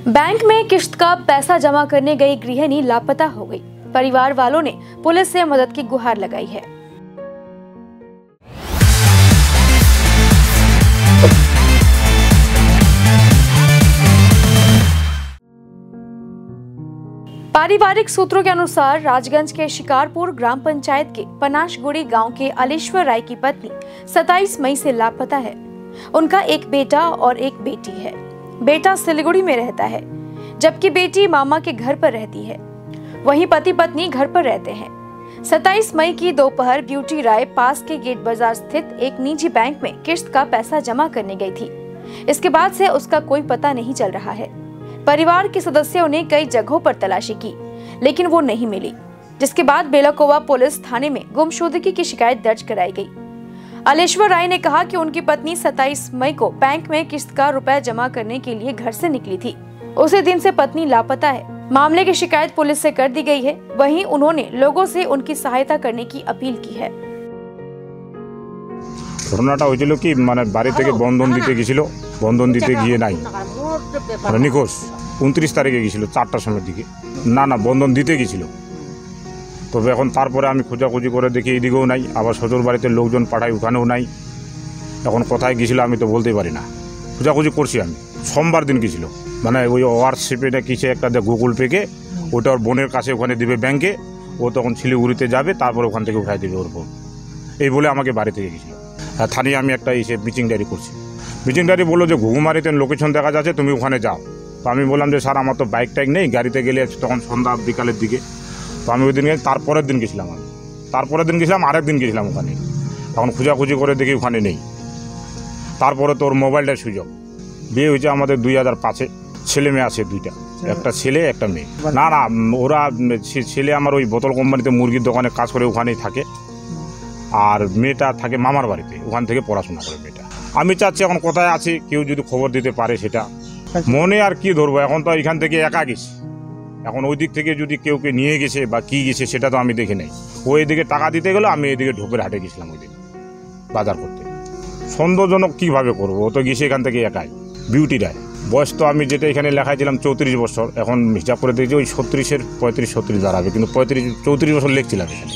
Bank में किश्त का पैसा जमा करने गई गृहिणी लापता हो गई। परिवार वालों ने पुलिस से मदद की गुहार लगाई है। पारिवारिक सूत्रों के अनुसार राजगंज के शिकारपुर ग्राम पंचायत के पनाशगुड़ी गांव के अलेश्वर राय की पत्नी 27 मई से लापता है। उनका एक बेटा और एक बेटी है। बेटा सिलीगुड़ी में रहता है, जबकि बेटी मामा के घर पर रहती है। वहीं पति पत्नी घर पर रहते हैं। 27 मई की दोपहर ब्यूटी राय पास के गेट बाजार स्थित एक निजी बैंक में किश्त का पैसा जमा करने गई थी। इसके बाद से उसका कोई पता नहीं चल रहा है। परिवार के सदस्यों ने कई जगहों पर तलाशी की, लेकिन वो नहीं मिली, जिसके बाद बेलाकोवा पुलिस थाने में गुमशुदगी की शिकायत दर्ज कराई गई। अलेश्वर राय ने कहा कि उनकी पत्नी 27 मई को बैंक में किश्त का रुपया जमा करने के लिए घर से निकली थी। उसी दिन से पत्नी लापता है। मामले की शिकायत पुलिस से कर दी गई है। वहीं उन्होंने लोगों से उनकी सहायता करने की अपील की है। ঘটনাটা হয়েছিল কি, মানে বাড়ি থেকে বন্ধন দিতে গেছিল, বন্ধন দিতে গিয়ে নাই, মানে নিখোঁজ। 29 তারিখে গেছিল 4টার সময়ের দিকে। না বন্ধন দিতে গেছিল। তবে এখন তারপরে আমি খোঁজাখুঁজি করে দেখি এদিকেও নাই, আবার শ্বশুর বাড়িতে লোকজন পাঠাই, ওখানেও নাই। এখন কোথায় গেছিল আমি তো বলতেই পারি না। খোঁজাখুঁজি করছি আমি। সোমবার দিন গেছিল, মানে ওই হোয়াটসঅ্যাপে কিছু একটা গুগল পেকে ওটা ওর বোনের কাছে ওখানে দিবে ব্যাংকে, ও তখন শিলিগুড়িতে যাবে, তারপরে ওখান থেকে উঠাই দেবে ওর বোন। এই বলে আমাকে বাড়ি থেকে গেছিলো। থানিয়ে আমি একটা এসে মিটিং ডায়েরি করছি। মিটিং ডায়েরি বললো যে ঘুঘুমারিতে লোকেশন দেখা যাচ্ছে, তুমি ওখানে যাও। তো আমি বললাম যে স্যার আমার তো বাইক টাইক নেই, গাড়িতে গেলে তখন সন্ধ্যা বিকালের দিকে। তো আমি ওই দিন তারপরের দিন গেছিলাম, আরেকদিন গেছিলাম ওখানে। তখন খোঁজাখুঁজি করে দেখি ওখানে নেই। তারপরে তোর মোবাইলটা সুযোগ। বিয়ে হয়েছে আমাদের 2005-এ। ছেলে মেয়ে আছে 2টা, একটা ছেলে একটা মেয়ে। না ওরা ছেলে আমার ওই বোতল কোম্পানিতে মুরগির দোকানে কাজ করে, ওখানেই থাকে। আর মেয়েটা থাকে মামার বাড়িতে, ওখান থেকে পড়াশোনা করে মেয়েটা। আমি চাচ্ছি এখন কোথায় আছে কেউ যদি খবর দিতে পারে সেটা। মনে আর কি ধরবো, এখন তো এখান থেকে একা গেছি। এখন ওই দিক থেকে যদি কেউকে নিয়ে গেছে বা কি গেছে সেটা তো আমি দেখি নাই। ও এদিকে টাকা দিতে গেলো, আমি এদিকে ঢোপের হাটে গেছিলাম ওই দিন বাজার করতে। সন্দেহজনক কীভাবে করবো, ও তো গেছে এখান থেকে একাই। বিউটি রায় বয়স তো আমি যেটা এখানে লেখাইছিলাম 34 বছর, এখন হিসাব করে দেখছি ওই 36-এর 35-36 দাঁড়াবে, কিন্তু 34 বছর লিখছিলাম এখানে।